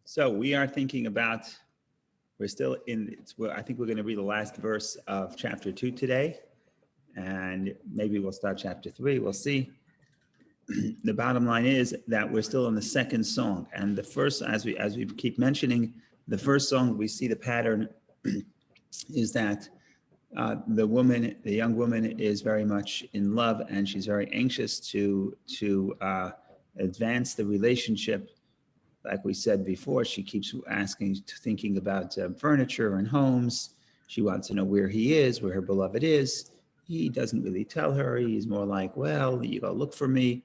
So we are thinking about, we're still in, I think we're going to read the last verse of chapter 2 today, and maybe we'll start chapter 3, we'll see. The bottom line is that we're still in the second song, and the first, as we keep mentioning, the first song, we see the pattern is that the young woman is very much in love, and she's very anxious to advance the relationship. Like we said before, she keeps thinking about furniture and homes. She wants to know where he is, where her beloved is. He doesn't really tell her. He's more like, well, you go look for me.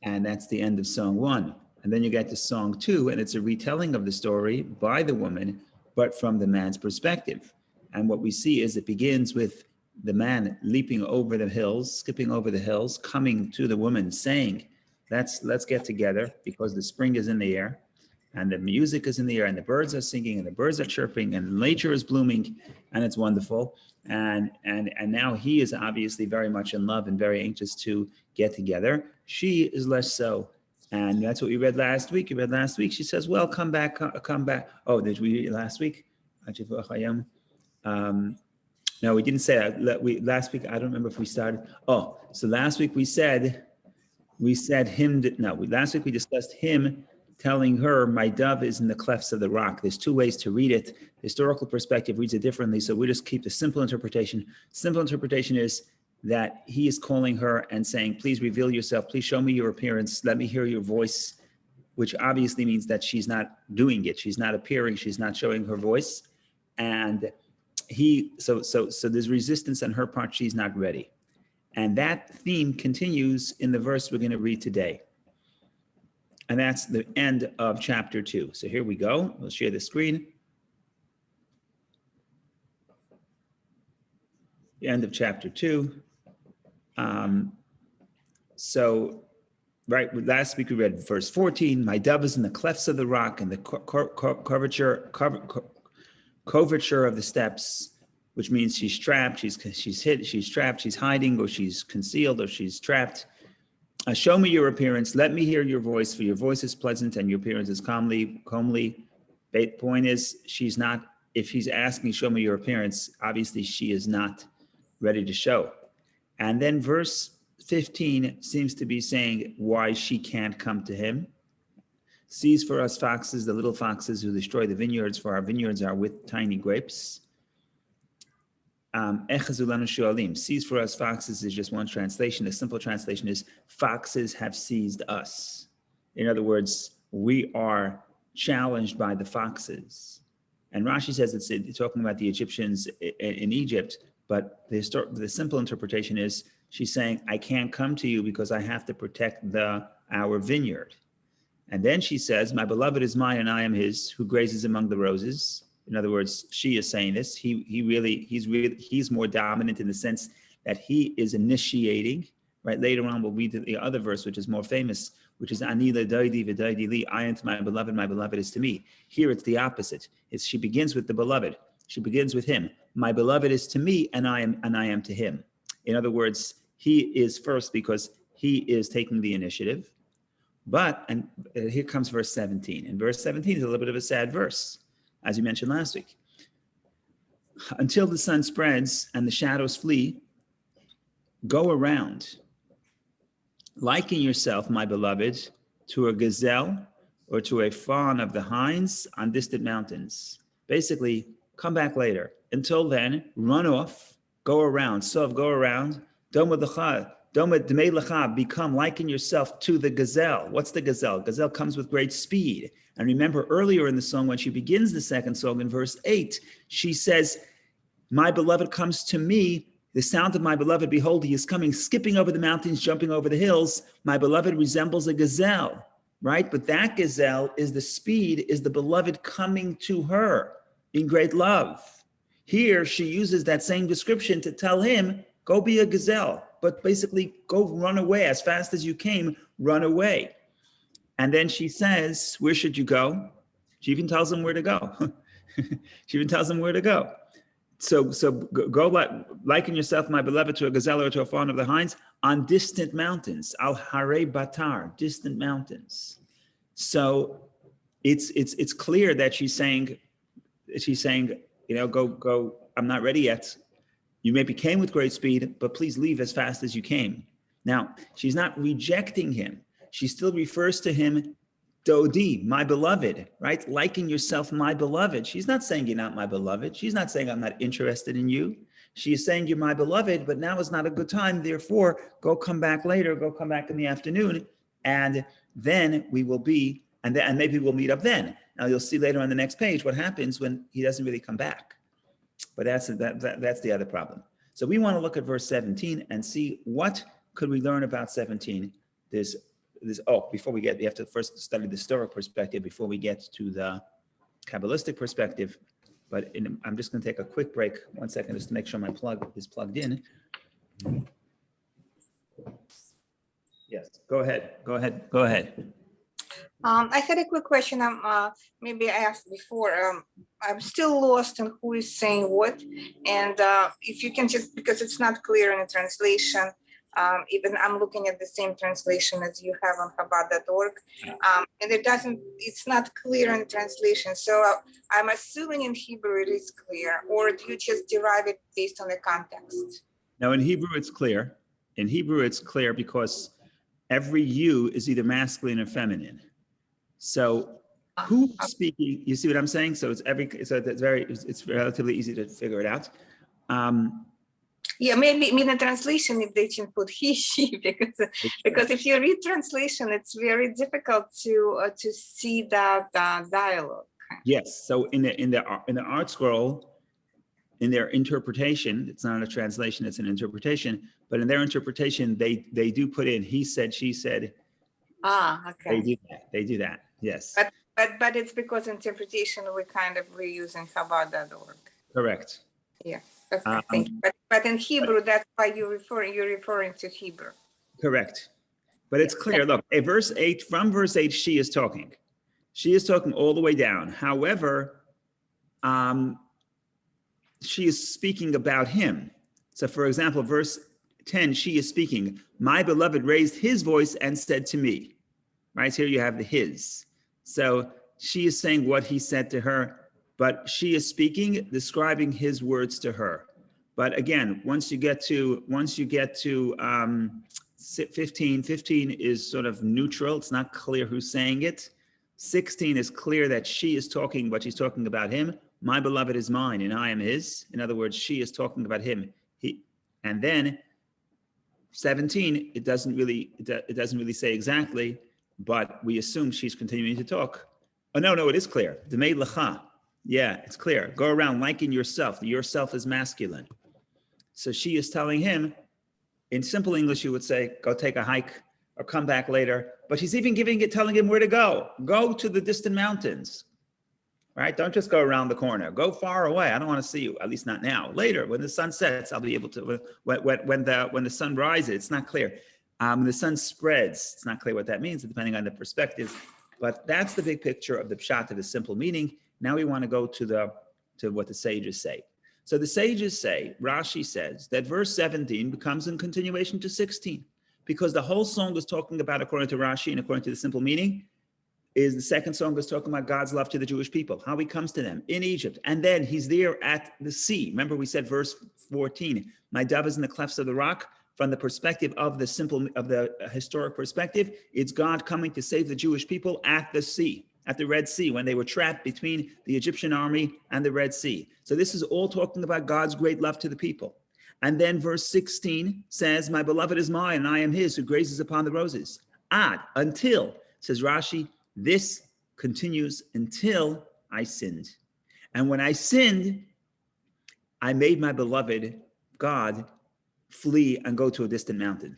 And that's the end of song 1. And then you get to song 2, and it's a retelling of the story by the woman, but from the man's perspective. And what we see is it begins with the man leaping over the hills, skipping over the hills, coming to the woman saying, let's get together, because the spring is in the air and the music is in the air and the birds are singing and the birds are chirping and nature is blooming and it's wonderful. And now he is obviously very much in love and very anxious to get together. She is less so. And that's what we read last week. She says, well, come back. Oh, did we read last week? No, we didn't say that. Last week, I don't remember if we started. Oh, so last week last week we discussed him telling her, my dove is in the clefts of the rock. There's 2 ways to read it. The historical perspective reads it differently, so we just keep the simple interpretation. Simple interpretation is that he is calling her and saying, please reveal yourself, please show me your appearance, let me hear your voice, which obviously means that she's not doing it. She's not appearing, she's not showing her voice. And so there's resistance on her part, she's not ready. And that theme continues in the verse we're going to read today. And that's the end of chapter 2. So here we go. We'll share the screen. The end of chapter 2. Last week we read verse 14. My dove is in the clefts of the rock and the coverture of the steps, which means she's trapped, she's hid, she's trapped, she's hiding, or she's concealed, or she's trapped. Show me your appearance. Let me hear your voice, for your voice is pleasant and your appearance is comely. The point is, she's not, if he's asking, show me your appearance, obviously she is not ready to show. And then verse 15 seems to be saying why she can't come to him. Sees for us foxes, the little foxes who destroy the vineyards, for our vineyards are with tiny grapes. Seized for us foxes is just one translation. The simple translation is foxes have seized us. In other words, we are challenged by the foxes. And Rashi says it's talking about the Egyptians in Egypt, but the simple interpretation is she's saying, I can't come to you because I have to protect our vineyard. And then she says, my beloved is mine and I am his, who grazes among the roses. In other words, she is saying this. He's more dominant in the sense that he is initiating. Right. Later on, we'll read the other verse, which is more famous, which is Ani le'daidi v'daidi li. I am to my beloved is to me. Here it's the opposite. She begins with the beloved. She begins with him. My beloved is to me, and I am to him. In other words, he is first because he is taking the initiative. But here comes verse 17. And verse 17 is a little bit of a sad verse, as you mentioned last week. Until the sun spreads and the shadows flee, go around, liken yourself, my beloved, to a gazelle or to a fawn of the hinds on distant mountains. Basically, come back later. Until then, run off, go around. Go around. Become, liken yourself to the gazelle. What's the gazelle? Gazelle comes with great speed. And remember earlier in the song, when she begins the second song in verse 8, she says, my beloved comes to me. The sound of my beloved, behold, he is coming, skipping over the mountains, jumping over the hills. My beloved resembles a gazelle, right? But that gazelle is the speed, is the beloved coming to her in great love. Here, she uses that same description to tell him, go be a gazelle, but basically go run away as fast as you came, run away. And then she says, where should you go? She even tells him where to go. go liken yourself, my beloved, to a gazelle or to a fawn of the hinds on distant mountains. Al Hare Batar, distant mountains. So it's clear that she's saying, go. I'm not ready yet. You maybe came with great speed, but please leave as fast as you came. Now, she's not rejecting him. She still refers to him, Dodi, my beloved, right? Liking yourself, my beloved. She's not saying you're not my beloved. She's not saying I'm not interested in you. She is saying you're my beloved, but now is not a good time. Therefore, go come back later. Go come back in the afternoon, and then we will be, and maybe we'll meet up then. Now you'll see later on the next page what happens when he doesn't really come back. But that's the other problem. So we want to look at verse 17 and see what could we learn about 17. Before we have to first study the historic perspective before we get to the Kabbalistic perspective. But I'm just going to take a quick break, 1 second, just to make sure my plug is plugged in. Yes, go ahead. I had a quick question. Maybe I asked before. I'm still lost on who is saying what, and if you can just, because it's not clear in the translation. Even I'm looking at the same translation as you have on Chabad.org, and it's not clear in translation. So I'm assuming in Hebrew it is clear, or do you just derive it based on the context? No, in Hebrew it's clear. In Hebrew it's clear because every you is either masculine or feminine. So who's speaking? You see what I'm saying? So it's relatively easy to figure it out. Yeah, maybe in the translation if they can put he, she, because if you read translation, it's very difficult to see that dialogue. Yes. So in the Art Scroll, in their interpretation, it's not a translation; it's an interpretation. But in their interpretation, they do put in he said, she said. Okay. They do that. Yes. But it's because interpretation we're using Chabad.org. Correct. Yeah. Okay. Thank you. But in Hebrew, that's why you're referring to Hebrew. Correct. But it's clear. Look, from verse 8, she is talking. She is talking all the way down. However, she is speaking about him. So, for example, verse 10, she is speaking. My beloved raised his voice and said to me. Right here, you have the his. So she is saying what he said to her, but she is speaking, describing his words to her. But again, once you get to 15 is sort of neutral. It's not clear who's saying it. 16 is clear that she is talking, but she's talking about him. My beloved is mine, and I am his. In other words, she is talking about him. And then 17, it doesn't really say exactly, but we assume she's continuing to talk. Oh, no, it is clear. Demei lecha. Yeah, it's clear. Go around liking yourself. Yourself is masculine. So she is telling him, in simple English, you would say, go take a hike or come back later. But she's even telling him where to go. Go to the distant mountains, right? Don't just go around the corner. Go far away. I don't want to see you, at least not now. Later, when the sun sets, I'll be able to, when the sun rises, it's not clear. When the sun spreads, it's not clear what that means, depending on the perspective. But that's the big picture of the pshat of the simple meaning. Now we want to go to what the sages say. So the sages say, Rashi says, that verse 17 becomes in continuation to 16, because the whole song is talking about, according to Rashi and according to the simple meaning, is the second song is talking about God's love to the Jewish people, how he comes to them in Egypt. And then he's there at the sea. Remember we said verse 14, my dove is in the clefts of the rock. From the perspective of the historic perspective, it's God coming to save the Jewish people at the sea, at the Red Sea, when they were trapped between the Egyptian army and the Red Sea. So this is all talking about God's great love to the people. And then verse 16 says, my beloved is mine and I am his who grazes upon the roses. Until, says Rashi, this continues until I sinned. And when I sinned, I made my beloved God flee and go to a distant mountain.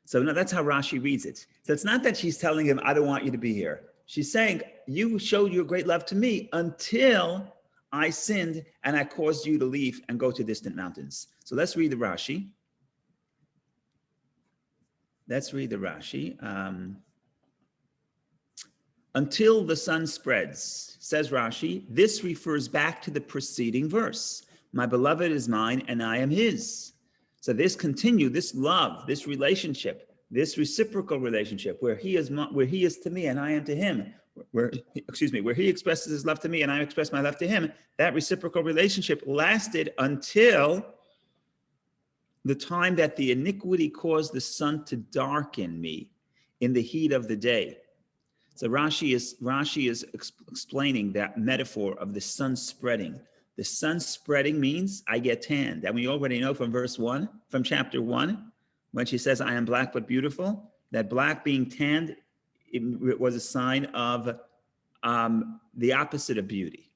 So now that's how Rashi reads it. So it's not that she's telling him, I don't want you to be here. She's saying, you showed your great love to me until I sinned and I caused you to leave and go to distant mountains. So let's read the Rashi. Until the sun spreads, says Rashi, this refers back to the preceding verse, My beloved is mine and I am his. So this love, this relationship, this reciprocal relationship where he is to me and I am to him, where he expresses his love to me and I express my love to him, that reciprocal relationship lasted until the time that the iniquity caused the sun to darken me in the heat of the day. So Rashi is explaining that metaphor of the sun spreading. The sun spreading means I get tanned. And we already know from from chapter 1, when she says, I am black but beautiful, that black being tanned, it was a sign of the opposite of beauty.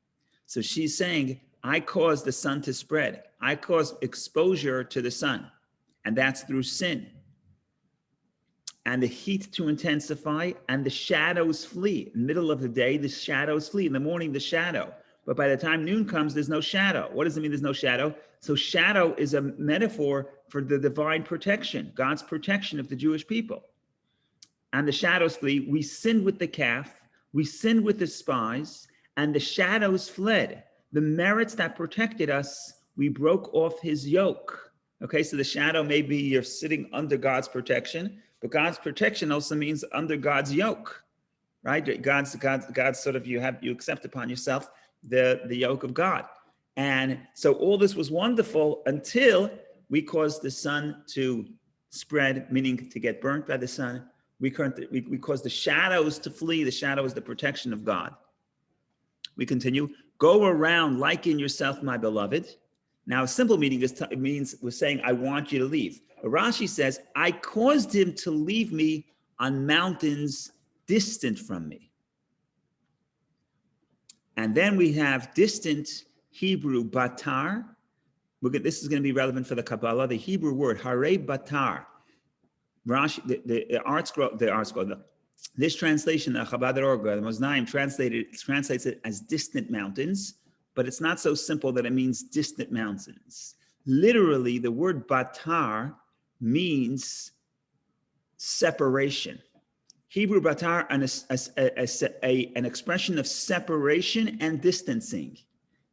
So she's saying, I caused the sun to spread. I caused exposure to the sun, and that's through sin. And the heat to intensify, and the shadows flee. In the middle of the day, the shadows flee. In the morning, the shadow. But by the time noon comes, there's no shadow. What does it mean there's no shadow? So shadow is a metaphor for the divine protection, God's protection of the Jewish people. And the shadows flee. We sinned with the calf. We sinned with the spies, and the shadows fled. The merits that protected us, we broke off his yoke. Okay, so the shadow may be you're sitting under God's protection, but God's protection also means under God's yoke, right? God's sort of, you accept upon yourself the yoke of God. And so all this was wonderful until we caused the sun to spread, meaning to get burnt by the sun. We caused the shadows to flee. The shadow is the protection of God. We continue, go around liking yourself, my beloved. Now, a simple meaning means we're saying, I want you to leave. But Rashi says, I caused him to leave me on mountains distant from me. And then we have distant Hebrew batar. This is going to be relevant for the Kabbalah. The Hebrew word, hare batar. Rashi, this translation, the Chabad the Moznaim translates it as distant mountains, but it's not so simple that it means distant mountains. Literally, the word batar means separation. Hebrew batar, an expression of separation and distancing.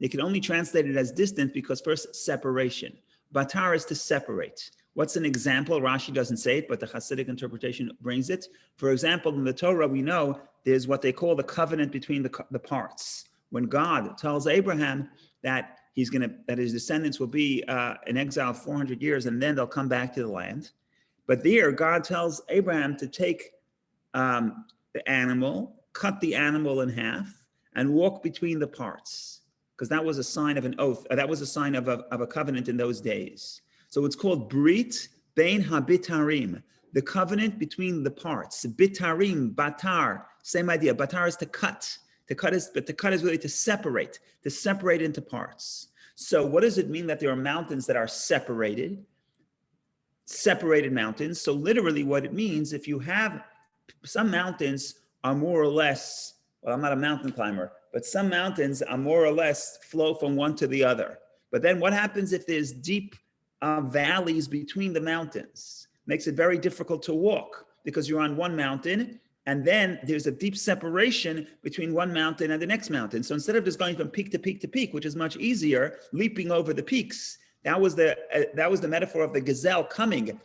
They can only translate it as distant because first, separation. Batar is to separate. What's an example? Rashi doesn't say it, but the Hasidic interpretation brings it. For example, in the Torah, we know there's what they call the covenant between the parts. When God tells Abraham that that his descendants will be in exile 400 years, and then they'll come back to the land. But there, God tells Abraham to take the animal, cut the animal in half, and walk between the parts, because that was a sign of an oath. That was a sign of a covenant in those days. So it's called Brit Bein HaBitarim, the covenant between the parts. Bitarim, batar, same idea. Batar is to cut. To cut is really to separate into parts. So what does it mean that there are mountains that are separated mountains? So literally what it means, if you have, some mountains are more or less, well, I'm not a mountain climber, but some mountains are more or less flow from one to the other. But then what happens if there's deep valleys between the mountains? Makes it very difficult to walk because you're on one mountain and then there's a deep separation between one mountain and the next mountain. So instead of just going from peak to peak to peak, which is much easier, leaping over the peaks, that was the metaphor of the gazelle coming,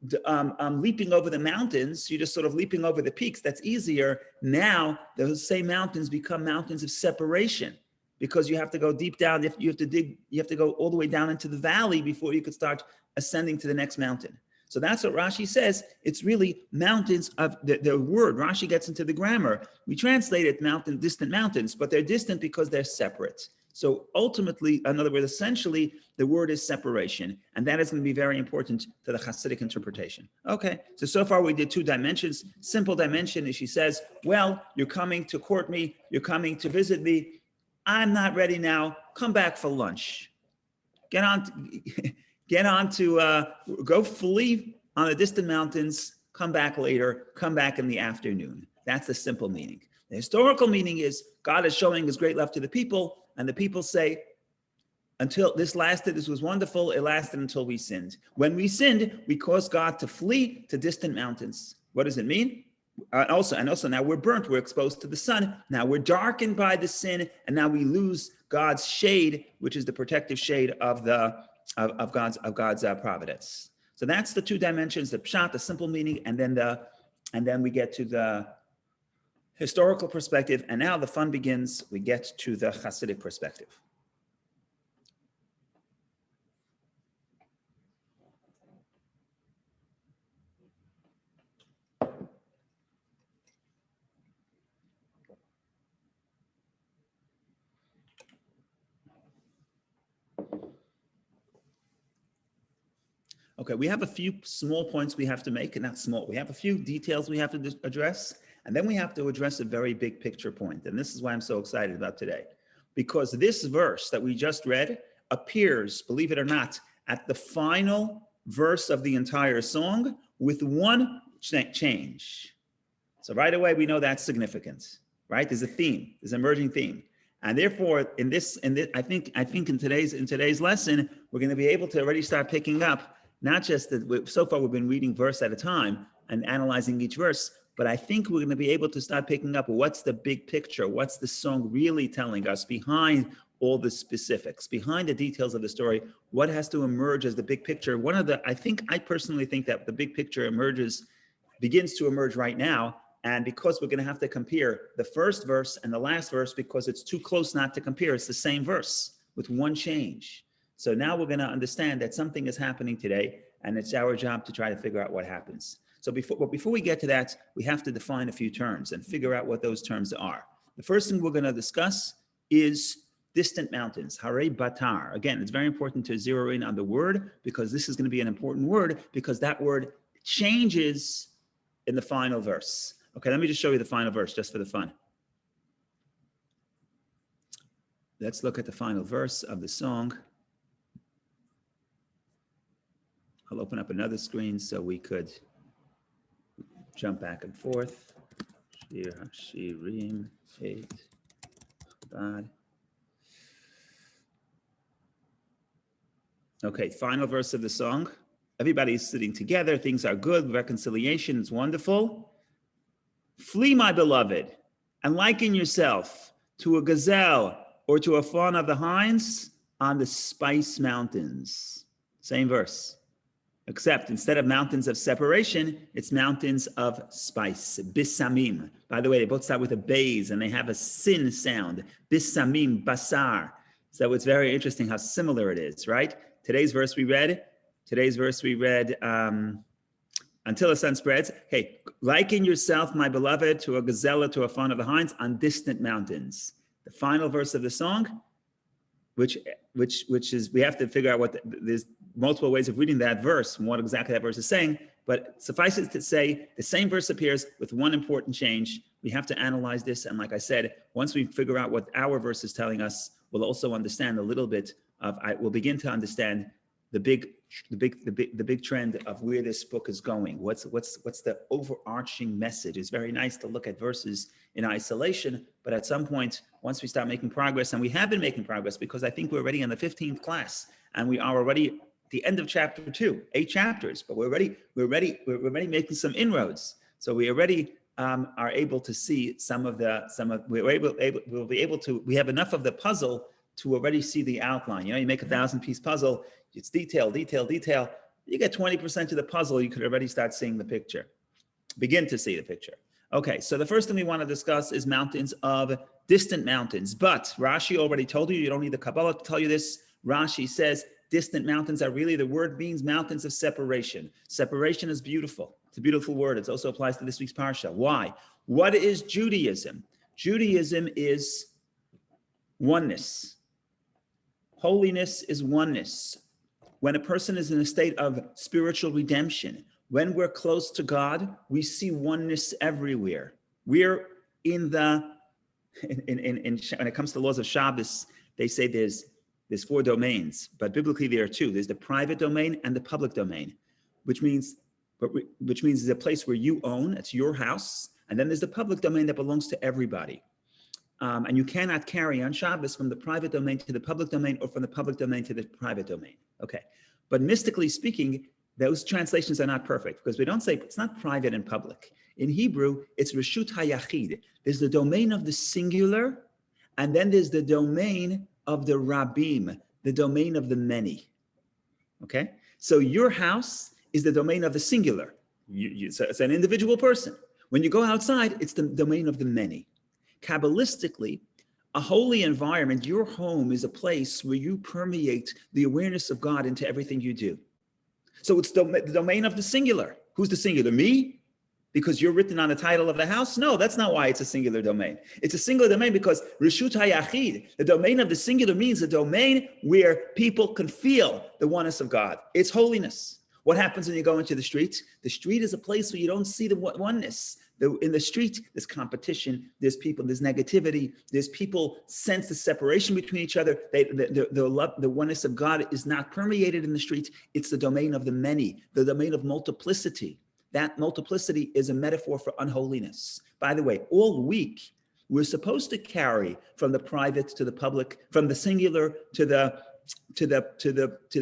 leaping over the mountains. You're just sort of leaping over the peaks. That's easier. Now those same mountains become mountains of separation, because you have to go deep down. You have to go all the way down into the valley before you could start ascending to the next mountain. So that's what Rashi says. It's really mountains of the word. Rashi gets into the grammar. We translate it distant mountains, but they're distant because they're separate. So ultimately, in other words, essentially, the word is separation. And that is going to be very important to the Hasidic interpretation. Okay, so far we did two dimensions. Simple dimension is she says, well, you're coming to court me. You're coming to visit me. I'm not ready now. Come back for lunch. Go flee on the distant mountains. Come back later. Come back in the afternoon. That's the simple meaning. The historical meaning is God is showing his great love to the people, and the people say, until this lasted, this was wonderful. It lasted until we sinned. When we sinned, we caused God to flee to distant mountains. What does it mean? Also now we're burnt, we're exposed to the sun. Now we're darkened by the sin, and now we lose God's shade, which is the protective shade of God's providence. So that's the two dimensions: the pshat, the simple meaning, and then we get to the historical perspective. And now the fun begins. We get to the Hasidic perspective. Okay, we have a few small points we have to make, and not small. We have a few details we have to address, and then we have to address a very big picture point. And this is why I'm so excited about today, because this verse that we just read appears, believe it or not, at the final verse of the entire song with one change. So right away, we know that's significant, right? There's a theme, there's an emerging theme. And therefore, in this, I think in today's lesson, we're going to be able to already start picking up. Not just that, so far we've been reading verse at a time and analyzing each verse, but I think we're going to be able to start picking up what's the big picture, what's the song really telling us behind all the specifics, behind the details of the story, what has to emerge as the big picture. I personally think that the big picture begins to emerge right now. And because we're going to have to compare the first verse and the last verse, because it's too close not to compare, it's the same verse with one change. So now we're going to understand that something is happening today, and it's our job to try to figure out what happens. So before we get to that, we have to define a few terms and figure out what those terms are. The first thing we're going to discuss is distant mountains, Hare Batar. Again, it's very important to zero in on the word, because this is going to be an important word, because that word changes in the final verse. Okay, let me just show you the final verse just for the fun. Let's look at the final verse of the song. I'll open up another screen so we could jump back and forth. Shir Hashirim, Heit, Chabad. Okay, final verse of the song. Everybody's sitting together. Things are good. Reconciliation is wonderful. Flee, my beloved, and liken yourself to a gazelle or to a fawn of the hinds on the spice mountains. Same verse. Except instead of mountains of separation, it's mountains of spice, bisamim. By the way, they both start with a bays and they have a sin sound, bisamim, basar. So it's very interesting how similar it is, right? Today's verse we read, until the sun spreads. Hey, liken yourself, my beloved, to a gazelle, to a fawn of the hinds on distant mountains. The final verse of the song, which is, we have to figure out there's multiple ways of reading that verse and what exactly that verse is saying, but suffice it to say, the same verse appears with one important change. We have to analyze this, and like I said, once we figure out what our verse is telling us, we'll also understand a little bit we'll begin to understand the big trend of where this book is going. What's the overarching message? It's very nice to look at verses in isolation, but at some point, once we start making progress, and we have been making progress, because I think we're already in the 15th class, and we are already at the end of chapter 2, 8 chapters, but we're already making some inroads. So we already are able to see we have enough of the puzzle to already see the outline. You make a 1,000-piece puzzle, it's detail. You get 20% of the puzzle, you could already start seeing the picture. Begin to see the picture. Okay, so the first thing we want to discuss is mountains of distant mountains. But Rashi already told you don't need the Kabbalah to tell you this. Rashi says distant mountains are really, the word means mountains of separation. Separation is beautiful. It's a beautiful word. It also applies to this week's parsha. Why? What is Judaism? Judaism is oneness. Holiness is oneness. When a person is in a state of spiritual redemption, when we're close to God, we see oneness everywhere. We're when it comes to laws of Shabbos, they say there's 4 domains, but biblically there are 2. There's the private domain and the public domain, which means there's a place where you own, it's your house, and then there's the public domain that belongs to everybody. And you cannot carry on Shabbos from the private domain to the public domain, or from the public domain to the private domain. Okay, but mystically speaking, those translations are not perfect, because we don't say it's not private and public. In Hebrew, it's Reshut HaYachid. There's the domain of the singular, and then there's the domain of the Rabim, the domain of the many. Okay? So your house is the domain of the singular. It's an individual person. When you go outside, it's the domain of the many. Kabbalistically, a holy environment, your home is a place where you permeate the awareness of God into everything you do. So it's the domain of the singular. Who's the singular? Me? Because you're written on the title of the house? No, that's not why it's a singular domain. It's a singular domain because Reshut HaYachid, the domain of the singular, means a domain where people can feel the oneness of God. It's holiness. What happens when you go into the street? The street is a place where you don't see the oneness. In the street, there's competition, there's people, there's negativity, there's people sense the separation between each other. The oneness of God is not permeated in the street. It's the domain of the many, the domain of multiplicity. That multiplicity is a metaphor for unholiness. By the way, all week, we're supposed to carry from the private to the public, from the singular to the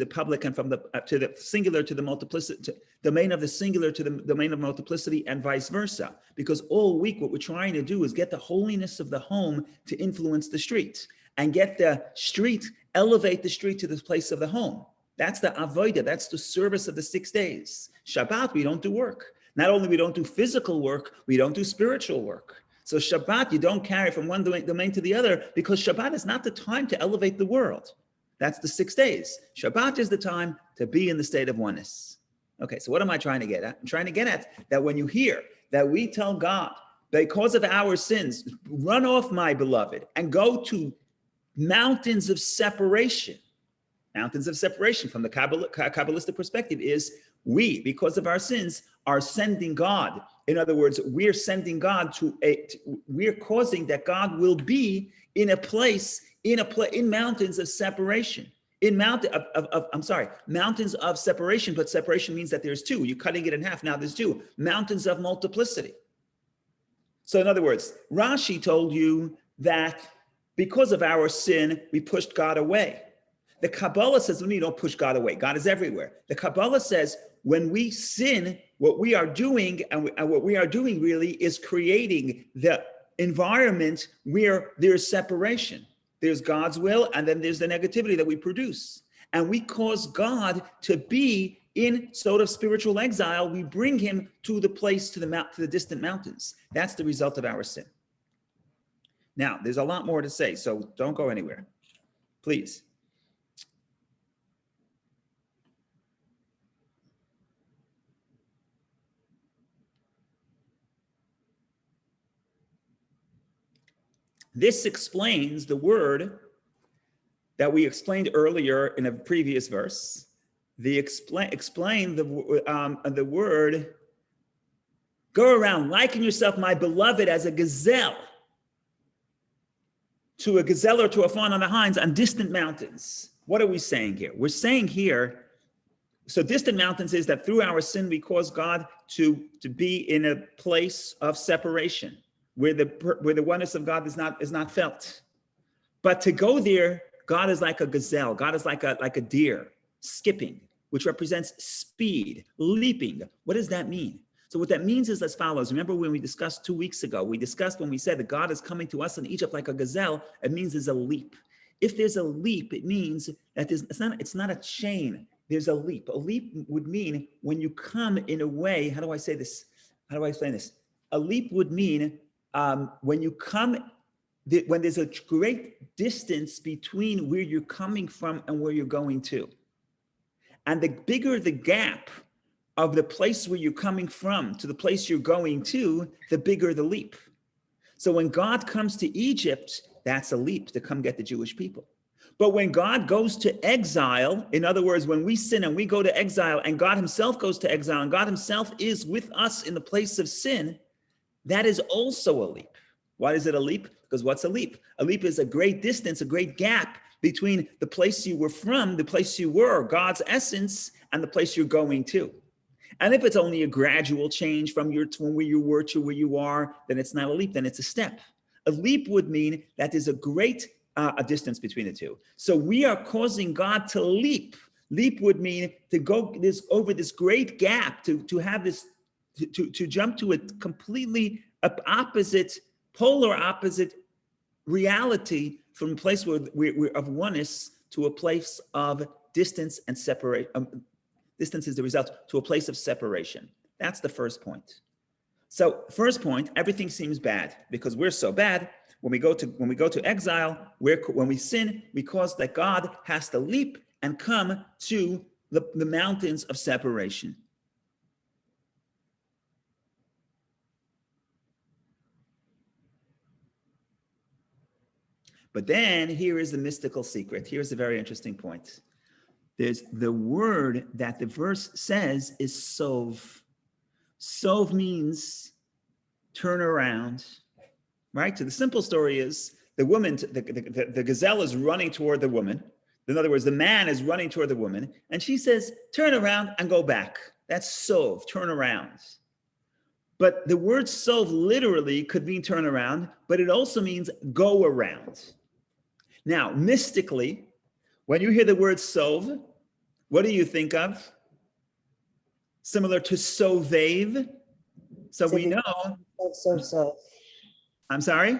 public, and from to the singular to the multiplicity, domain of the singular to the domain of multiplicity, and vice versa. Because all week, what we're trying to do is get the holiness of the home to influence the street, and get the street, elevate the street to the place of the home. That's the avodah. That's the service of the 6 days. Shabbat, we don't do work. Not only we don't do physical work, we don't do spiritual work. So Shabbat, you don't carry from one domain to the other, because Shabbat is not the time to elevate the world. That's the 6 days. Shabbat is the time to be in the state of oneness. Okay, so what am I trying to get at? I'm trying to get at that when you hear that we tell God, because of our sins, run off, my beloved, and go to mountains of separation. Mountains of separation from the Kabbalistic perspective is we, because of our sins, are sending God. In other words, we're sending God we're causing that God will be in a place, in mountains of separation. Mountains of separation, but separation means that there's two. You're cutting it in half. Now there's two. Mountains of multiplicity. So in other words, Rashi told you that because of our sin, we pushed God away. The Kabbalah says, you don't push God away. God is everywhere. The Kabbalah says, when we sin, what we are doing, and what we are doing really is creating the environment where there's separation. There's God's will, and then there's the negativity that we produce. And we cause God to be in sort of spiritual exile. We bring him to the place, to the distant mountains. That's the result of our sin. Now, there's a lot more to say, so don't go anywhere, please. This explains the word that we explained earlier in a previous verse. Explain the word, go around, liken yourself, my beloved, as a gazelle, to a gazelle or to a fawn on the hinds on distant mountains. What are we saying here? We're saying here, so distant mountains is that through our sin, we cause God to be in a place of separation, where the oneness of God is not felt. But to go there, God is like a gazelle. God is like a deer skipping, which represents speed, leaping. What does that mean? So what that means is as follows. Remember when we discussed 2 weeks ago, when we said that God is coming to us in Egypt like a gazelle, it means there's a leap. If there's a leap, it means that it's not a chain. There's a leap. A leap would mean when you come in a way, how do I say this? How do I explain this? A leap would mean when you come, when there's a great distance between where you're coming from and where you're going to. And the bigger the gap of the place where you're coming from to the place you're going to, the bigger the leap. So when God comes to Egypt, that's a leap to come get the Jewish people. But when God goes to exile, in other words, when we sin and we go to exile and God himself goes to exile and God himself is with us in the place of sin, that is also a leap. Why is it a leap? Because what's a leap? A leap is a great distance, a great gap between the place you were from, the place you were, God's essence, and the place you're going to. And if it's only a gradual change from where you were to where you are, then it's not a leap, then it's a step. A leap would mean that there's a great a distance between the two. So we are causing God to leap. Leap would mean to go over this great gap, to have this to jump to a completely opposite, polar opposite reality, from a place where we're of oneness to a place of distance and separate. Distance is the result to a place of separation. That's the first point. So first point, everything seems bad because we're so bad. When we go to exile, when we sin, we cause that God has to leap and come to the mountains of separation. But then here is the mystical secret. Here's a very interesting point. There's the word that the verse says is sov. Sov means turn around, right? So the simple story is the woman, the gazelle is running toward the woman. In other words, the man is running toward the woman, and she says, turn around and go back. That's sov, turn around. But the word sov literally could mean turn around, but it also means go around. Now, mystically, when you hear the word sov, what do you think of? Similar to sovev. So we know. Sov. I'm sorry?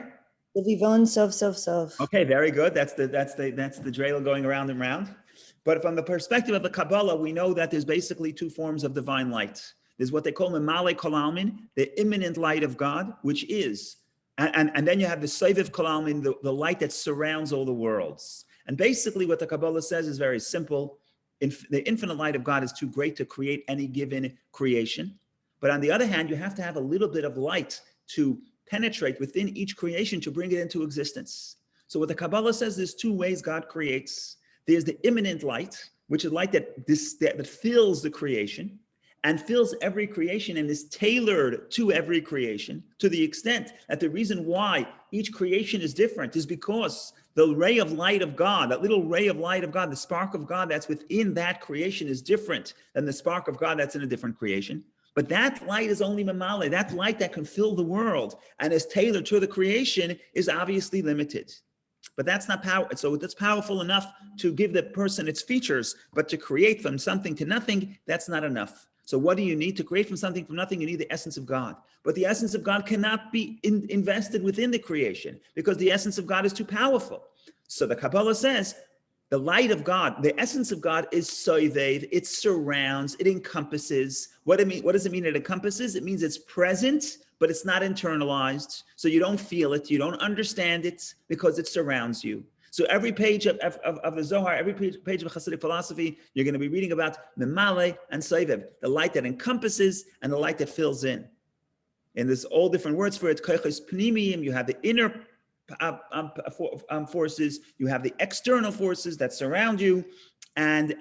The vivon sov. Okay, very good. That's the dreidel going around and round. But from the perspective of the Kabbalah, we know that there's basically two forms of divine light. There's what they call memale kol almin, the immanent light of God, which is, and then you have the sovev kol almin, the light that surrounds all the worlds. And basically what the Kabbalah says is very simple. The infinite light of God is too great to create any given creation. But on the other hand, you have to have a little bit of light to penetrate within each creation to bring it into existence. So what the Kabbalah says, there's two ways God creates. There's the immanent light, which is light that fills the creation and fills every creation and is tailored to every creation, to the extent that the reason why each creation is different is because the ray of light of God, that little ray of light of God, the spark of God that's within that creation is different than the spark of God that's in a different creation. But that light is only mamale. That light that can fill the world and is tailored to the creation is obviously limited. But that's not power. So that's powerful enough to give the person its features, but to create from something to nothing, that's not enough. So what do you need to create from something from nothing? You need the essence of God. But the essence of God cannot be invested within the creation because the essence of God is too powerful. So the Kabbalah says, the light of God, the essence of God is sovev. It surrounds, it encompasses. What does it mean it encompasses? It means it's present, but it's not internalized. So you don't feel it, you don't understand it because it surrounds you. So every page of the Zohar, every page of Hasidic philosophy, you're going to be reading about memale and sovev, the light that encompasses and the light that fills in. And there's all different words for it. Kochos pnimiyim, you have the inner forces, you have the external forces that surround you, and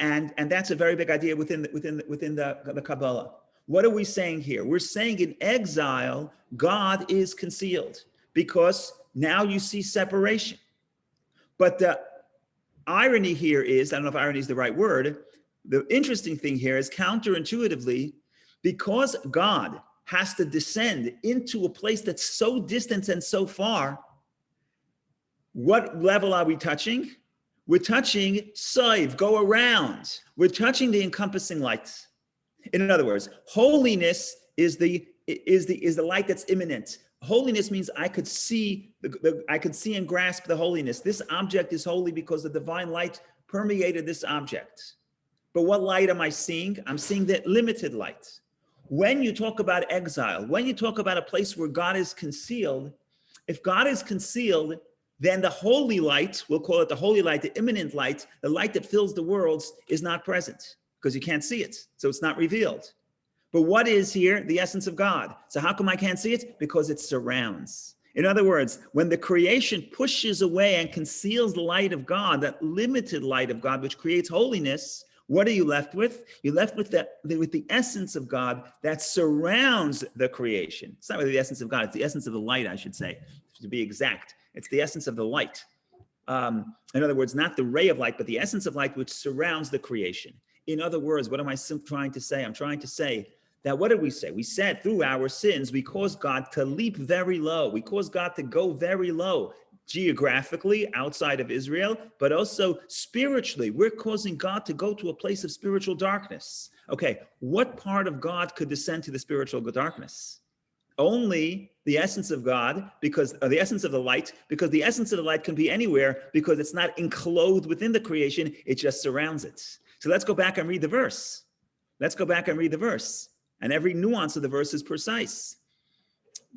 that's a very big idea within the Kabbalah. What are we saying here? We're saying in exile, God is concealed because now you see separation. But the irony here is, I don't know if irony is the right word, the interesting thing here is counterintuitively, because God has to descend into a place that's so distant and so far, what level are we touching? We're touching sovev, go around. We're touching the encompassing light. In other words, holiness is the light that's immanent. Holiness means I could see and grasp the holiness. This object is holy because the divine light permeated this object. But what light am I seeing? I'm seeing the limited light. When you talk about exile, when you talk about a place where God is concealed, if God is concealed, then the holy light, we'll call it the holy light, the immanent light, the light that fills the worlds, is not present because you can't see it. So it's not revealed. But what is here? The essence of God. So how come I can't see it? Because it surrounds. In other words, when the creation pushes away and conceals the light of God, that limited light of God, which creates holiness, what are you left with? You're left with the essence of God that surrounds the creation. It's not really the essence of God, it's the essence of the light, I should say, to be exact. It's the essence of the light. In other words, not the ray of light, but the essence of light which surrounds the creation. In other words, what am I trying to say? I'm trying to say that what did we say? We said through our sins, we caused God to leap very low. We caused God to go very low. geographically outside of Israel, but also spiritually. We're causing God to go to a place of spiritual darkness. Okay, what part of God could descend to the spiritual darkness? Only the essence of God, because the essence of the light, because the essence of the light can be anywhere, because it's not enclosed within the creation, it just surrounds it. So let's go back and read the verse. Let's go back and read the verse. And every nuance of the verse is precise.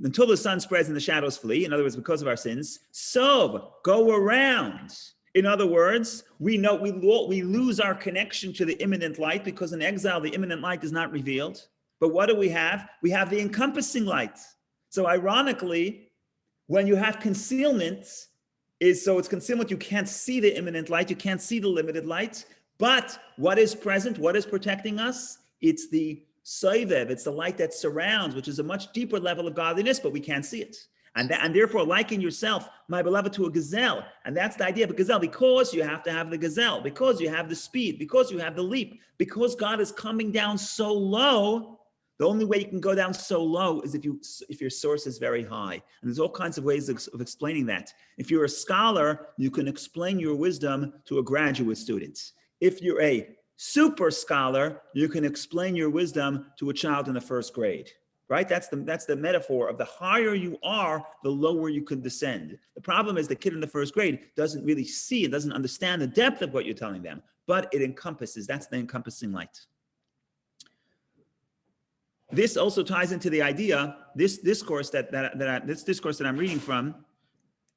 Until the sun spreads and the shadows flee, in other words, because of our sins, so go around. In other words, we know we lose our connection to the imminent light, because in exile, the imminent light is not revealed. But what do we have? We have the encompassing light. So ironically, when you have concealment, it's concealment, you can't see the imminent light, you can't see the limited light. But what is present, what is protecting us? It's the soivev, it's the light that surrounds, which is a much deeper level of godliness, but we can't see it. And therefore, liken yourself, my beloved, to a gazelle. And that's the idea of a gazelle, because you have to have the gazelle, because you have the speed, because you have the leap, because God is coming down so low. The only way you can go down so low is if your source is very high. And there's all kinds of ways of explaining that. If you're a scholar, you can explain your wisdom to a graduate student. If you're a super scholar, you can explain your wisdom to a child in the first grade, right? That's the metaphor of the higher you are, the lower you can descend. The problem is the kid in the first grade doesn't really see, it doesn't understand the depth of what you're telling them, but it encompasses, that's the encompassing light. This also ties into the idea, this discourse that I'm reading from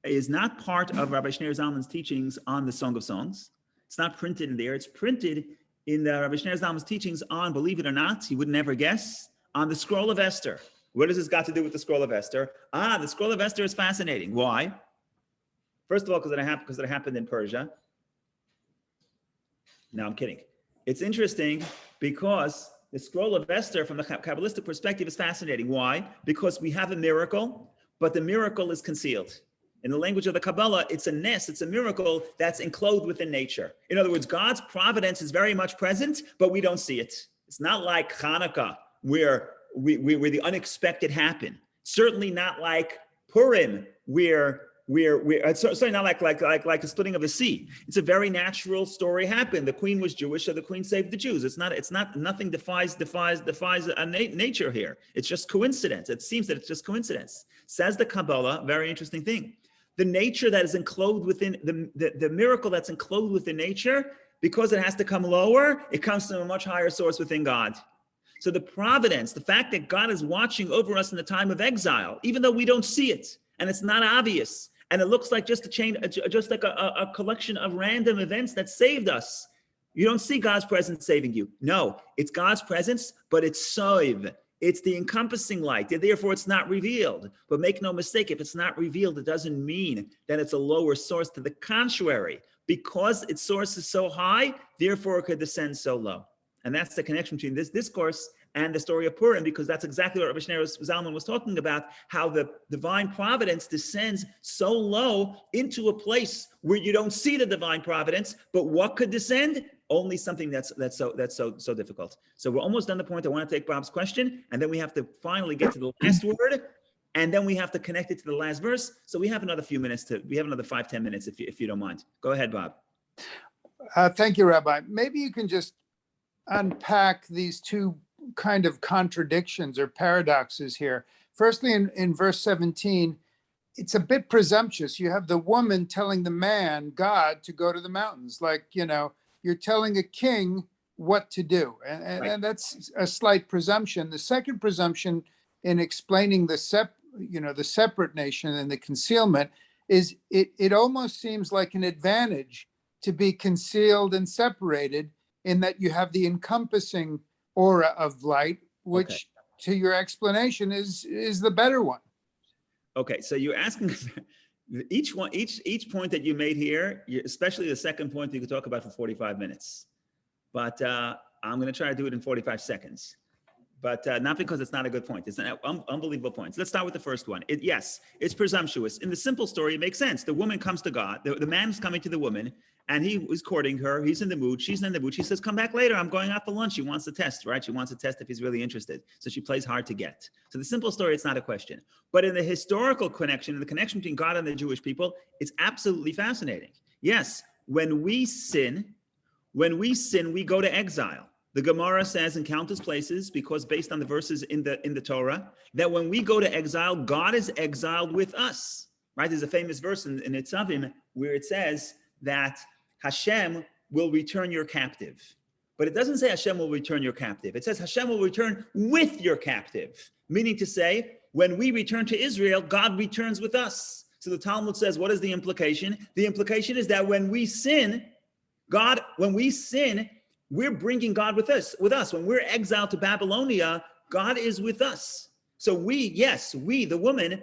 is not part of Rabbi Shneur Zalman's teachings on the Song of Songs. It's not printed in there. It's printed in the Rabbi Shneur Zalman's teachings on, believe it or not, you would never guess, on the Scroll of Esther. What does this got to do with the Scroll of Esther? The Scroll of Esther is fascinating. Why? First of all, because it happened in Persia. No, I'm kidding. It's interesting because the Scroll of Esther, from the Kabbalistic perspective, is fascinating. Why? Because we have a miracle, but the miracle is concealed. In the language of the Kabbalah, it's a nes, it's a miracle that's enclosed within nature. In other words, God's providence is very much present, but we don't see it. It's not like Hanukkah, where the unexpected happen. Certainly not like Purim, where it's certainly not like the splitting of the sea. It's a very natural story happened. The queen was Jewish, so the queen saved the Jews. Nothing defies nature here. It's just coincidence. It seems that it's just coincidence. Says the Kabbalah, very interesting thing. The nature that is enclosed within the miracle that's enclosed within nature, because it has to come lower, it comes from a much higher source within God. So the providence, the fact that God is watching over us in the time of exile, even though we don't see it, and it's not obvious, and it looks like just a collection of random events that saved us. You don't see God's presence saving you. No, it's God's presence, but it's soiv. It's the encompassing light. Therefore, it's not revealed. But make no mistake, if it's not revealed, it doesn't mean that it's a lower source. To the contrary, because its source is so high, therefore it could descend so low. And that's the connection between this discourse and the story of Purim, because that's exactly what Rabbi Shneur Zalman was talking about, how the divine providence descends so low into a place where you don't see the divine providence. But what could descend? Only something that's so difficult. So we're almost done the point. I want to take Bob's question, and then we have to finally get to the last word, and then we have to connect it to the last verse. So we have another few minutes we have another 5-10 minutes if you don't mind. Go ahead, Bob. Thank you, Rabbi. Maybe you can just unpack these two kind of contradictions or paradoxes here. Firstly, in verse 17, it's a bit presumptuous. You have the woman telling the man, God, to go to the mountains. Like, you're telling a king what to do. And that's a slight presumption. The second presumption in explaining the separate nation and the concealment is it almost seems like an advantage to be concealed and separated, in that you have the encompassing aura of light, which to your explanation is the better one. Okay, so you're asking each point that you made here, especially the second point, you could talk about for 45 minutes. But I'm going to try to do it in 45 seconds. but not because it's not a good point. It's an unbelievable point. Let's start with the first one. Yes, it's presumptuous. In the simple story, it makes sense. The woman comes to God. The man's coming to the woman, and he was courting her. He's in the mood. She's in the mood. She says, come back later. I'm going out for lunch. She wants to test, right? She wants to test if he's really interested. So she plays hard to get. So the simple story, it's not a question. But in the historical connection, in the connection between God and the Jewish people, it's absolutely fascinating. Yes, when we sin, we go to exile. The Gemara says in countless places, because based on the verses in the Torah, that when we go to exile, God is exiled with us, right? There's a famous verse in Nitzavim where it says that Hashem will return your captive. But it doesn't say Hashem will return your captive. It says Hashem will return with your captive, meaning to say, when we return to Israel, God returns with us. So the Talmud says, what is the implication? The implication is that when we sin, we're bringing God with us. When we're exiled to Babylonia, God is with us. So the woman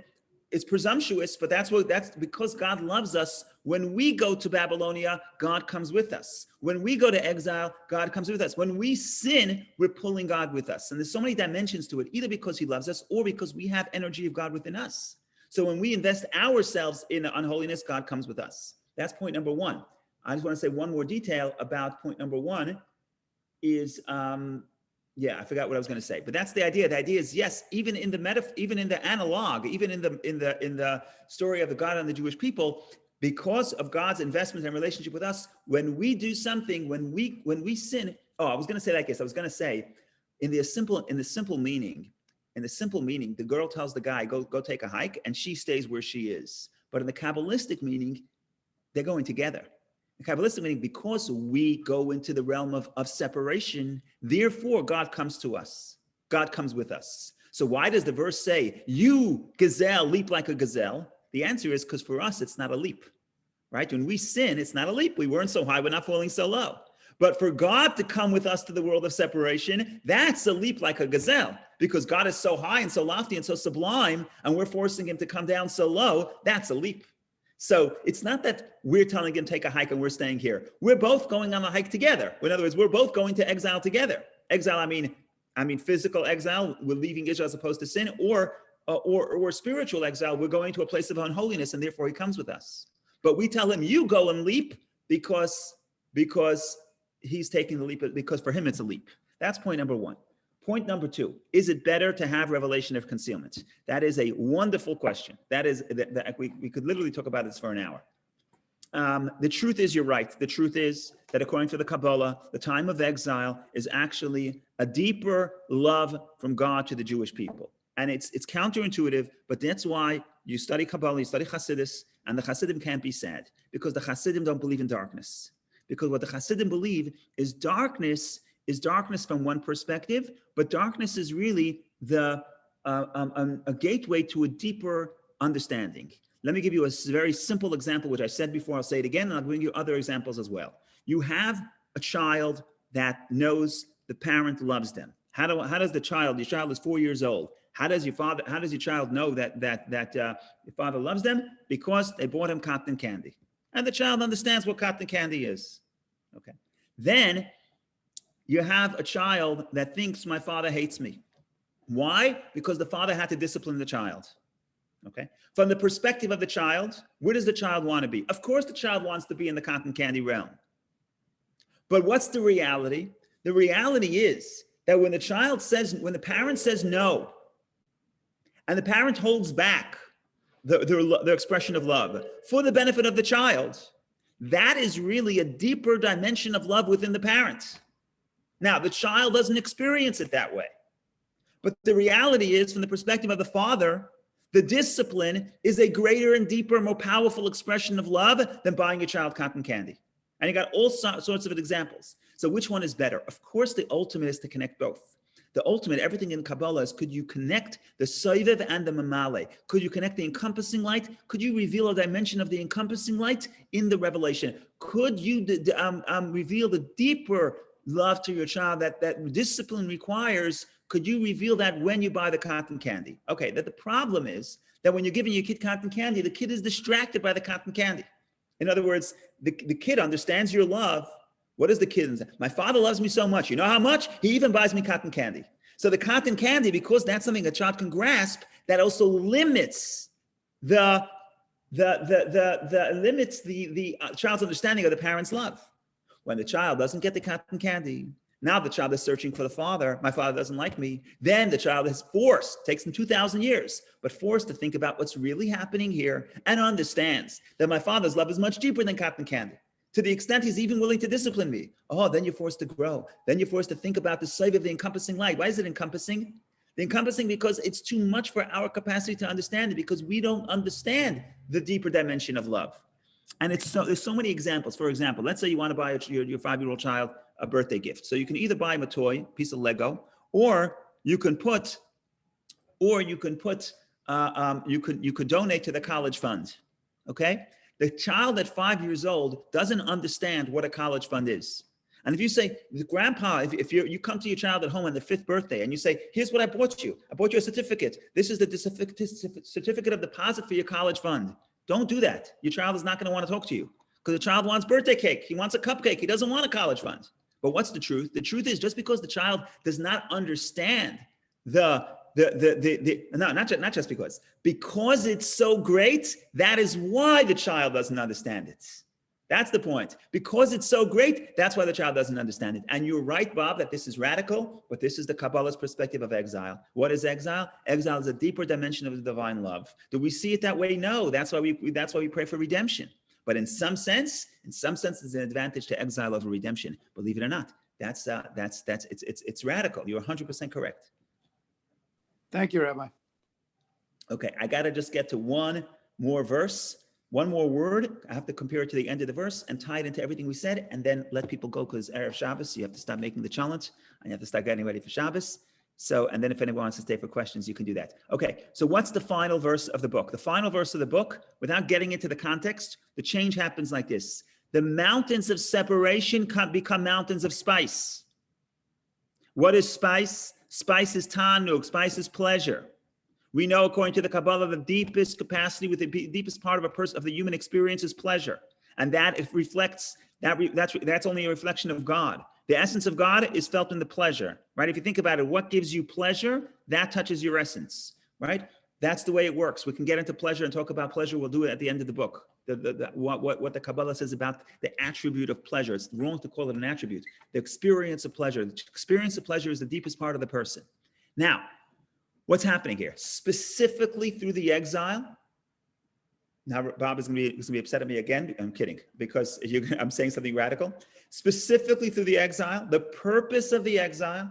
is presumptuous, but that's because God loves us. When we go to Babylonia, God comes with us. When we go to exile, God comes with us. When we sin, we're pulling God with us. And there's so many dimensions to it, either because he loves us or because we have energy of God within us. So when we invest ourselves in unholiness, God comes with us. That's point number one. I just want to say one more detail about point number one is, I forgot what I was going to say, but that's the idea. The idea is, yes, even in the analog, even in the story of the God and the Jewish people, because of God's investment and relationship with us, when we do something, when we sin, I was going to say like this. I was going to say, in the simple meaning, the girl tells the guy, go take a hike, and she stays where she is. But in the Kabbalistic meaning, they're going together. The Kabbalistic meaning, because we go into the realm of separation, therefore God comes to us. God comes with us. So why does the verse say, you gazelle, leap like a gazelle? The answer is because for us, it's not a leap, right? When we sin, it's not a leap. We weren't so high, we're not falling so low. But for God to come with us to the world of separation, that's a leap like a gazelle, because God is so high and so lofty and so sublime, and we're forcing him to come down so low. That's a leap. So it's not that we're telling him take a hike and we're staying here. We're both going on a hike together. In other words, we're both going to exile together. Exile, I mean physical exile, we're leaving Israel as opposed to sin, or spiritual exile, we're going to a place of unholiness, and therefore he comes with us. But we tell him, you go and leap, because he's taking the leap, because for him it's a leap. That's point number one. Point number two, is it better to have revelation of concealment? That is a wonderful question. We could literally talk about this for an hour. The truth is, you're right. The truth is that according to the Kabbalah, the time of exile is actually a deeper love from God to the Jewish people. And it's counterintuitive, but that's why you study Kabbalah, you study Hasidus, and the Hasidim can't be sad, because the Hasidim don't believe in darkness. Because what the Hasidim believe is darkness from one perspective, but darkness is really a gateway to a deeper understanding. Let me give you a very simple example, which I said before. I'll say it again, and I'll bring you other examples as well. You have a child that knows the parent loves them. How does your child is 4 years old. How does your child know that your father loves them? Because they bought him cotton candy. And the child understands what cotton candy is. Okay. Then you have a child that thinks my father hates me. Why? Because the father had to discipline the child. Okay. From the perspective of the child, where does the child want to be? Of course, the child wants to be in the cotton candy realm. But what's the reality? The reality is that when the parent says no, and the parent holds back the expression of love for the benefit of the child, that is really a deeper dimension of love within the parent. Now, the child doesn't experience it that way. But the reality is, from the perspective of the father, the discipline is a greater and deeper, more powerful expression of love than buying your child cotton candy. And you got all sorts of examples. So which one is better? Of course, the ultimate is to connect both. The ultimate, everything in Kabbalah is, could you connect the Soivev and the Mamale? Could you connect the encompassing light? Could you reveal a dimension of the encompassing light in the revelation? Could you reveal the deeper love to your child that discipline requires? Could you reveal that when you buy the cotton candy? Okay, that the problem is that when you're giving your kid cotton candy, the kid is distracted by the cotton candy. In other words, the kid understands your love. What is the kid? My father loves me so much. You know how much? He even buys me cotton candy. So the cotton candy, because that's something a child can grasp, that also limits the child's understanding of the parent's love. When the child doesn't get the cotton candy, now the child is searching for the father. My father doesn't like me. Then the child is forced, takes them 2,000 years, but forced to think about what's really happening here and understands that my father's love is much deeper than cotton candy. To the extent he's even willing to discipline me. Oh, then you're forced to grow. Then you're forced to think about the save of the encompassing light. Why is it encompassing? The encompassing because it's too much for our capacity to understand it, because we don't understand the deeper dimension of love. And there's so many examples. For example, let's say you want to buy your 5-year-old child a birthday gift. So you can either buy him a toy, piece of Lego, or you could donate to the college fund. Okay? The child at 5 years old doesn't understand what a college fund is. And if you say, Grandpa, if you come to your child at home on their 5th birthday and you say, here's what I bought you. I bought you a certificate. This is the certificate of deposit for your college fund. Don't do that. Your child is not going to want to talk to you, because the child wants birthday cake. He wants a cupcake. He doesn't want a college fund. But what's the truth? The truth is, just because the child does not understand not just because it's so great, that is why the child doesn't understand it. That's the point. Because it's so great, that's why the child doesn't understand it. And you're right, Bob, that this is radical, but this is the Kabbalah's perspective of exile. What is exile? Exile is a deeper dimension of the divine love. Do we see it that way? No. That's why we pray for redemption. But in some sense, there's an advantage to exile over redemption. Believe it or not, it's radical. You're 100% correct. Thank you, Rabbi. Okay, I got to just get to one more verse. One more word. I have to compare it to the end of the verse and tie it into everything we said, and then let people go, because Erev Shabbos, so you have to stop making the challenge and you have to start getting ready for Shabbos. So, and then if anyone wants to stay for questions, you can do that. Okay, so what's the final verse of the book? The final verse of the book, without getting into the context, the change happens like this. The mountains of separation become mountains of spice. What is spice? Spice is tanug, spice is pleasure. We know, according to the Kabbalah, the deepest capacity with the deepest part of the human experience is pleasure, and that it reflects that's only a reflection of God. The essence of God is felt in the pleasure, right? If you think about it, what gives you pleasure, that touches your essence, right? That's the way it works. We can get into pleasure and talk about pleasure. We'll do it at the end of the book. What the Kabbalah says about the attribute of pleasure. It's wrong to call it an attribute. The experience of pleasure. The experience of pleasure is the deepest part of the person. Now, what's happening here? Specifically through the exile. Now, Bob is going to be upset at me again. I'm kidding, because I'm saying something radical. Specifically through the exile, the purpose of the exile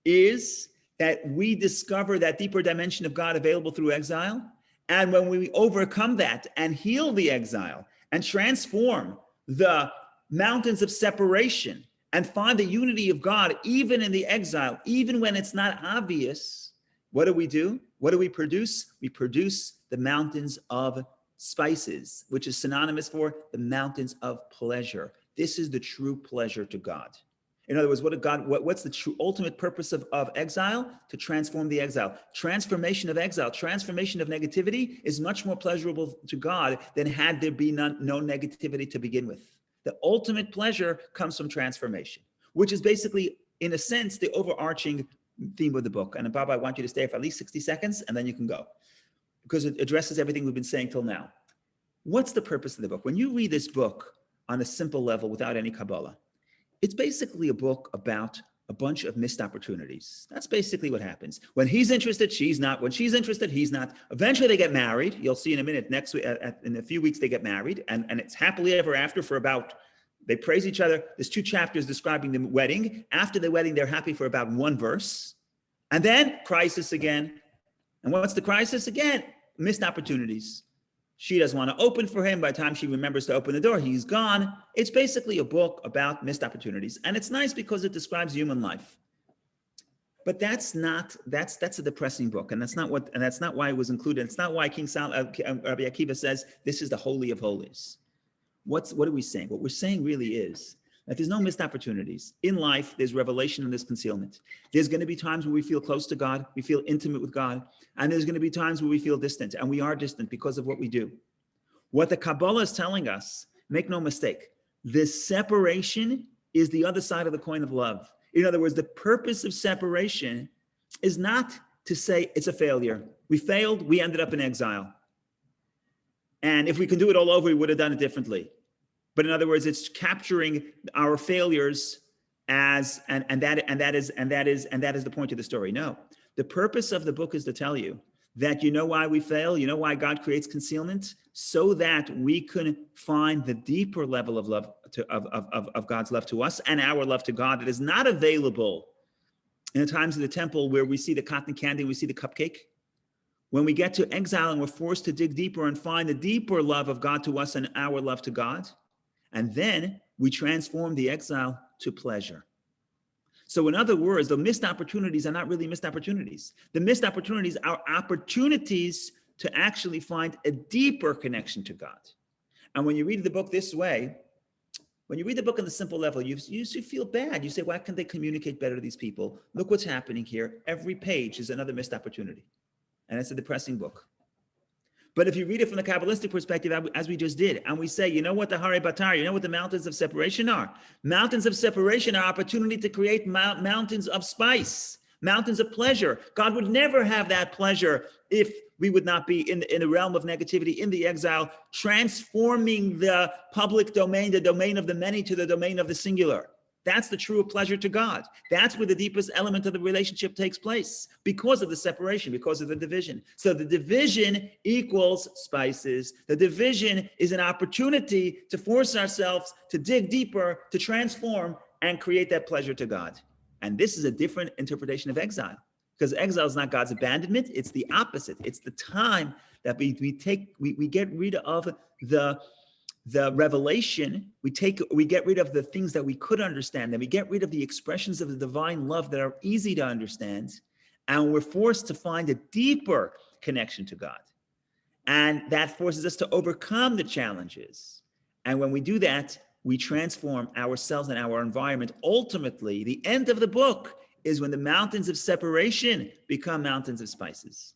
is that we discover that deeper dimension of God available through exile. And when we overcome that and heal the exile and transform the mountains of separation and find the unity of God, even in the exile, even when it's not obvious, what do? What do we produce? We produce the mountains of spices, which is synonymous for the mountains of pleasure. This is the true pleasure to God. In other words, what's the true ultimate purpose of exile? To transform the exile. Transformation of exile, transformation of negativity is much more pleasurable to God than had there been no negativity to begin with. The ultimate pleasure comes from transformation, which is basically, in a sense, the overarching theme of the book. And Bob, I want you to stay for at least 60 seconds and then you can go, because it addresses everything we've been saying till now. What's the purpose of the book? When you read this book on a simple level without any Kabbalah, it's basically a book about a bunch of missed opportunities. That's basically what happens. When he's interested, she's not. When she's interested, he's not. Eventually they get married. You'll see in a minute, next week, in a few weeks, they get married, and it's happily ever after for about, they praise each other. There's 2 chapters describing the wedding. After the wedding, they're happy for about 1 verse. And then crisis again. And what's the crisis? Again, missed opportunities. She doesn't want to open for him. By the time she remembers to open the door, he's gone. It's basically a book about missed opportunities. And it's nice because it describes human life. But that's a depressing book. And that's not why it was included. It's not why Rabbi Akiva says this is the holy of holies. What are we saying? What we're saying really is that there's no missed opportunities. In life, there's revelation and there's concealment. There's going to be times where we feel close to God, we feel intimate with God, and there's going to be times where we feel distant, and we are distant because of what we do. What the Kabbalah is telling us, make no mistake, this separation is the other side of the coin of love. In other words, the purpose of separation is not to say it's a failure. We failed, we ended up in exile. And if we can do it all over, we would have done it differently. But in other words, it's capturing our failures as and that is the point of the story. No, the purpose of the book is to tell you that you know why we fail, you know why God creates concealment, so that we can find the deeper level of love of God's love to us and our love to God that is not available in the times of the temple where we see the cotton candy, we see the cupcake. When we get to exile and we're forced to dig deeper and find the deeper love of God to us and our love to God, and then we transform the exile to pleasure. So in other words, the missed opportunities are not really missed opportunities. The missed opportunities are opportunities to actually find a deeper connection to God. And when you read the book this way, when you read the book on the simple level, you feel bad. You say, why can't they communicate better to these people? Look what's happening here. Every page is another missed opportunity. And it's a depressing book. But if you read it from the Kabbalistic perspective, as we just did, and we say, you know what the Hare Batar, you know what the mountains of separation are? Mountains of separation are opportunity to create mountains of spice, mountains of pleasure. God would never have that pleasure if we would not be in the realm of negativity, in the exile, transforming the public domain, the domain of the many, to the domain of the singular. That's the true pleasure to God. That's where the deepest element of the relationship takes place because of the separation, because of the division. So the division equals spices. The division is an opportunity to force ourselves to dig deeper, to transform and create that pleasure to God. And this is a different interpretation of exile, because exile is not God's abandonment. It's the opposite. It's the time that we get rid of the revelation, we get rid of the things that we could understand, and we get rid of the expressions of the divine love that are easy to understand, and we're forced to find a deeper connection to God. And that forces us to overcome the challenges. And when we do that, we transform ourselves and our environment. Ultimately, the end of the book is when the mountains of separation become mountains of spices.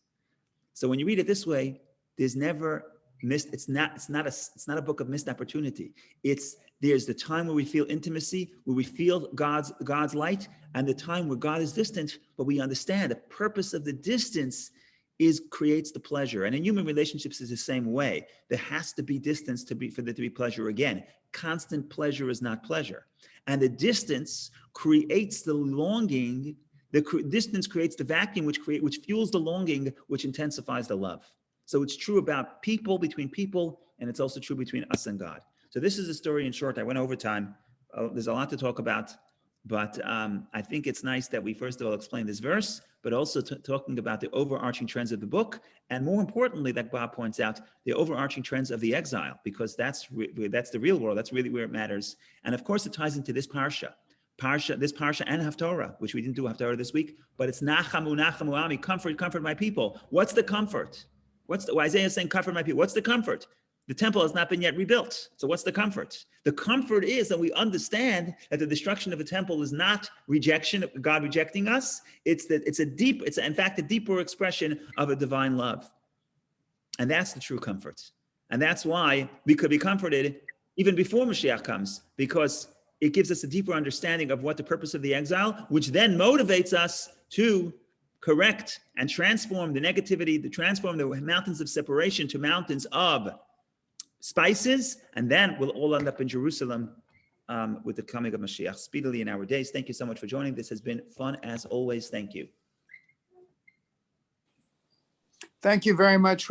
So when you read it this way, there's never it's not a book of missed opportunity. There's the time where we feel intimacy, where we feel God's light, and the time where God is distant, but we understand the purpose of the distance creates the pleasure. And in human relationships is the same way. There has to be distance for there to be pleasure again. Constant pleasure is not pleasure. And the distance creates the longing. The distance creates the vacuum, which fuels the longing, which intensifies the love. So it's true about people, between people, and it's also true between us and God. So this is the story in short. I went over time. There's a lot to talk about, but I think it's nice that we first of all explain this verse, but also talking about the overarching trends of the book, and more importantly, that Bob points out, the overarching trends of the exile, because that's the real world. That's really where it matters. And of course, it ties into this parsha and Haftorah, which we didn't do Haftorah this week, but it's Nachamu Ami, comfort my people. What's the comfort? Isaiah is saying, comfort my people. What's the comfort? The temple has not been yet rebuilt. So what's the comfort? The comfort is that we understand that the destruction of the temple is not rejection, God rejecting us. It's in fact a deeper expression of a divine love. And that's the true comfort. And that's why we could be comforted even before Mashiach comes, because it gives us a deeper understanding of what the purpose of the exile, which then motivates us to correct and transform the negativity, to transform the mountains of separation to mountains of spices, and then we'll all end up in Jerusalem with the coming of Mashiach speedily in our days. Thank you so much for joining. This has been fun as always. Thank you. Thank you very much.